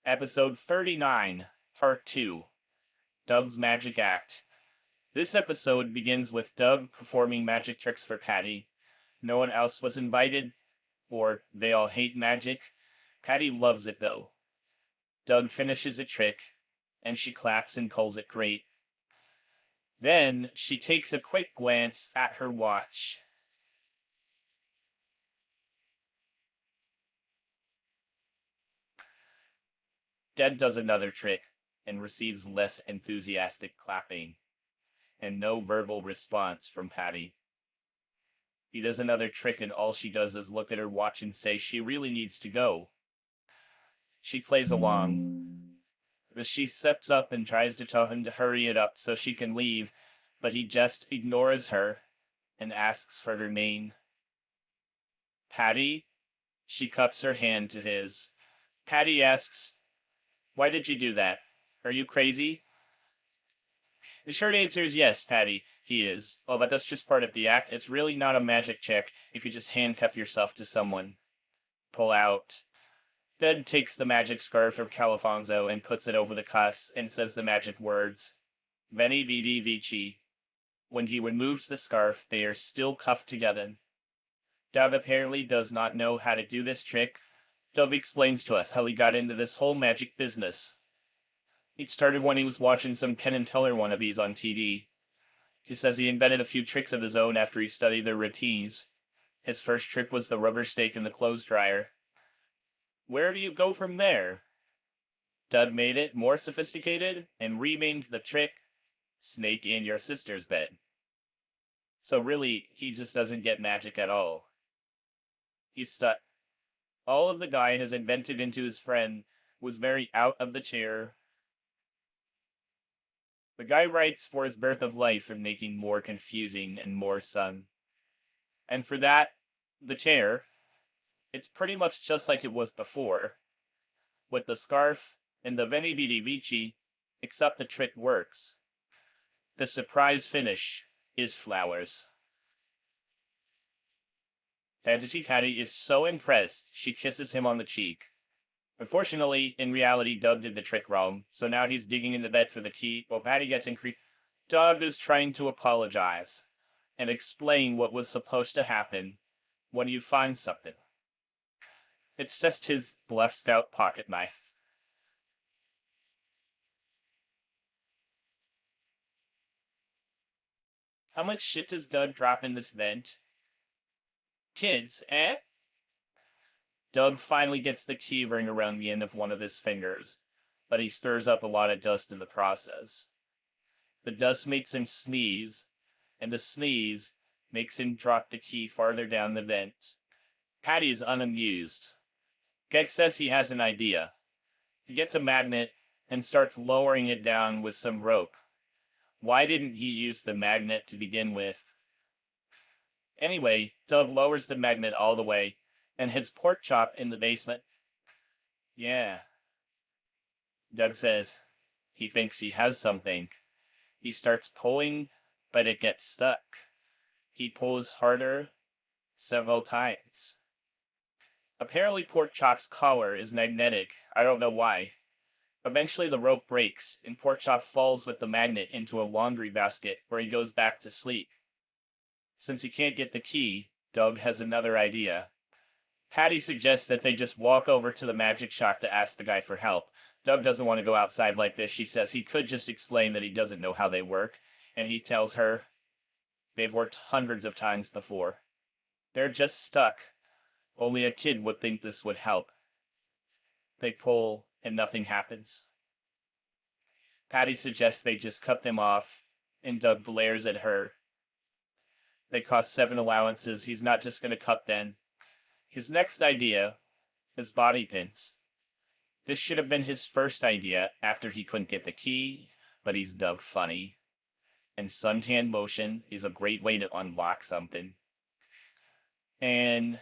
Episode 39, Part 2, Doug's Magic Act. This episode begins with Doug performing magic tricks for Patty. No one else was invited, or they all hate magic. Patty loves it though. Doug finishes a trick, and she claps and calls it great. Then she takes a quick glance at her watch. Doug does another trick and receives less enthusiastic clapping and no verbal response from Patty. He does another trick and all she does is look at her watch and say she really needs to go. She plays along. But she steps up and tries to tell him to hurry it up so she can leave, but he just ignores her and asks for her name. Patty? She cups her hand to his. Patty asks, "Why did you do that? Are you crazy?" The short answer is yes, Patty, he is. Oh, but that's just part of the act. It's really not a magic check if you just handcuff yourself to someone. Pull out. Then takes the magic scarf of Califonso and puts it over the cuffs and says the magic words. Veni vidi vici. When he removes the scarf, they are still cuffed together. Doug apparently does not know how to do this trick. Doug explains to us how he got into this whole magic business. It started when he was watching some Penn and Teller wannabes on TV. He says he invented a few tricks of his own after he studied their routines. His first trick was the rubber stake in the clothes dryer. Where do you go from there? Doug made it more sophisticated and renamed the trick Snake in Your Sister's Bed. So really, he just doesn't get magic at all. He's stuck. All of the guy has invented into his friend was very out of the chair. The guy writes for his birth of life and making more confusing and more sun. And for that, the chair, it's pretty much just like it was before, with the scarf and the Veni Vidi Vici, except the trick works. The surprise finish is flowers. Fantasy Patty is so impressed, she kisses him on the cheek. Unfortunately, in reality, Doug did the trick wrong, so now he's digging in the bed for the key while Patty gets increased. Doug is trying to apologize and explain what was supposed to happen when you find something. It's just his blessed out pocket knife. How much shit does Doug drop in this vent? Kids, eh? Doug finally gets the key ring around the end of one of his fingers, but he stirs up a lot of dust in the process. The dust makes him sneeze, and the sneeze makes him drop the key farther down the vent. Patty is unamused. Gex says he has an idea. He gets a magnet and starts lowering it down with some rope. Why didn't he use the magnet to begin with? Anyway, Doug lowers the magnet all the way and hits Pork Chop in the basement. Yeah. Doug says he thinks he has something. He starts pulling, but it gets stuck. He pulls harder several times. Apparently Pork Chop's collar is magnetic. I don't know why. Eventually the rope breaks, and Pork Chop falls with the magnet into a laundry basket where he goes back to sleep. Since he can't get the key, Doug has another idea. Patty suggests that they just walk over to the magic shop to ask the guy for help. Doug doesn't want to go outside like this. She says he could just explain that he doesn't know how they work, and he tells her they've worked hundreds of times before. They're just stuck. Only a kid would think this would help. They pull, and nothing happens. Patty suggests they just cut them off, and Doug glares at her. They cost 7 allowances. He's not just going to cut them. His next idea is body pins. This should have been his first idea after he couldn't get the key, but he's Doug funny. And suntan lotion is a great way to unlock something. And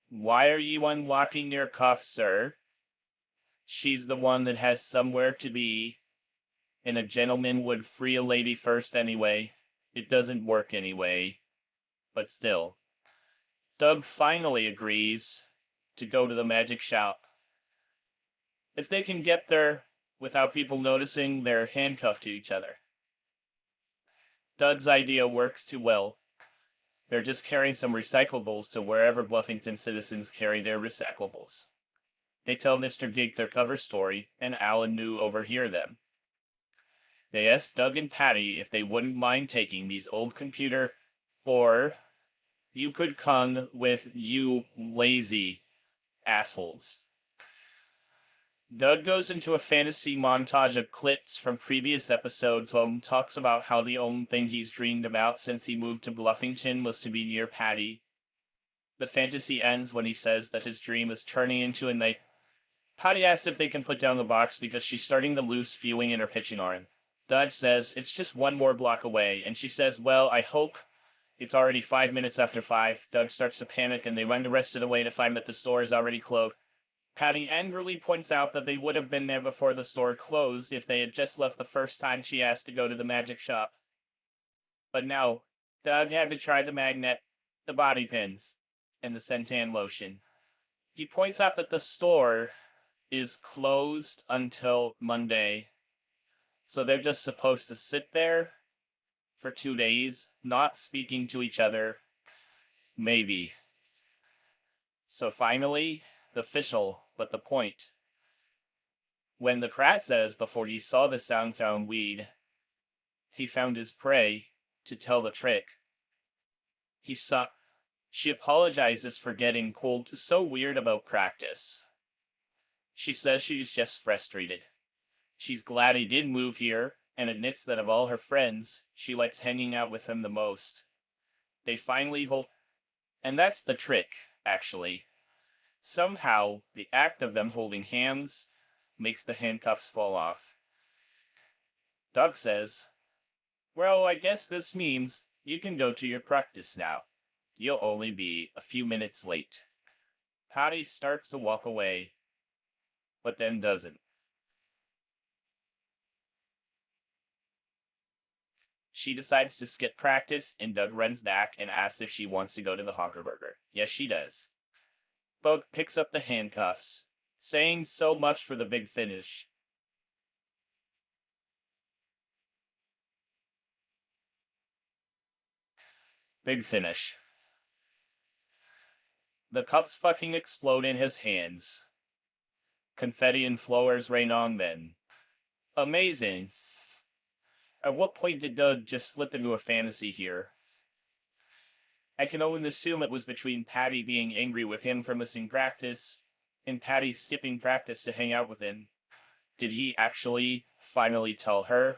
why are you unlocking your cuff, sir? She's the one that has somewhere to be, and a gentleman would free a lady first anyway. It doesn't work anyway. But still. Doug finally agrees to go to the magic shop. If they can get there without people noticing, they're handcuffed to each other. Doug's idea works too well. They're just carrying some recyclables to wherever Bluffington citizens carry their recyclables. They tell Mr. Dig their cover story, and Alan New overhear them. They ask Doug and Patty if they wouldn't mind taking these old computer or you could come with you lazy assholes. Doug goes into a fantasy montage of clips from previous episodes while he talks about how the only thing he's dreamed about since he moved to Bluffington was to be near Patty. The fantasy ends when he says that his dream is turning into a night. Patty asks if they can put down the box because she's starting to lose feeling in her pitching arm. Doug says it's just one more block away, and she says, well, I hope. It's already 5 minutes after 5. Doug starts to panic, and they run the rest of the way to find that the store is already closed. Patty angrily points out that they would have been there before the store closed if they had just left the first time she asked to go to the magic shop. But no, Doug had to try the magnet, the bobby pins, and the Sentan lotion. He points out that the store is closed until Monday, so they're just supposed to sit there for 2 days, not speaking to each other. Maybe. So finally, the official, but the point. When the Krat says before he saw the sound found weed, he found his prey to tell the trick. She apologizes for getting pulled so weird about practice. She says she's just frustrated. She's glad he did move here, and admits that of all her friends, she likes hanging out with him the most. They finally and that's the trick, actually. Somehow, the act of them holding hands makes the handcuffs fall off. Doug says, well, I guess this means you can go to your practice now. You'll only be a few minutes late. Patty starts to walk away, but then doesn't. She decides to skip practice, and Doug runs back and asks if she wants to go to the Honker Burger. Yes, she does. Doug picks up the handcuffs, saying so much for the big finish. Big finish. The cuffs fucking explode in his hands. Confetti and flowers rain on them. Amazing. At what point did Doug just slip into a fantasy here? I can only assume it was between Patty being angry with him for missing practice and Patty skipping practice to hang out with him. Did he actually finally tell her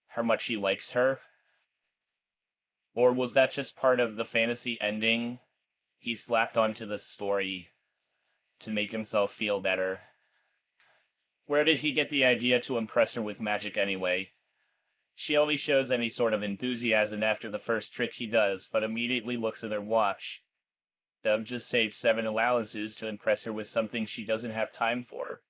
how much he likes her? Or was that just part of the fantasy ending he slapped onto the story to make himself feel better? Where did he get the idea to impress her with magic anyway? She only shows any sort of enthusiasm after the first trick he does, but immediately looks at her watch. Doug just saved 7 allowances to impress her with something she doesn't have time for.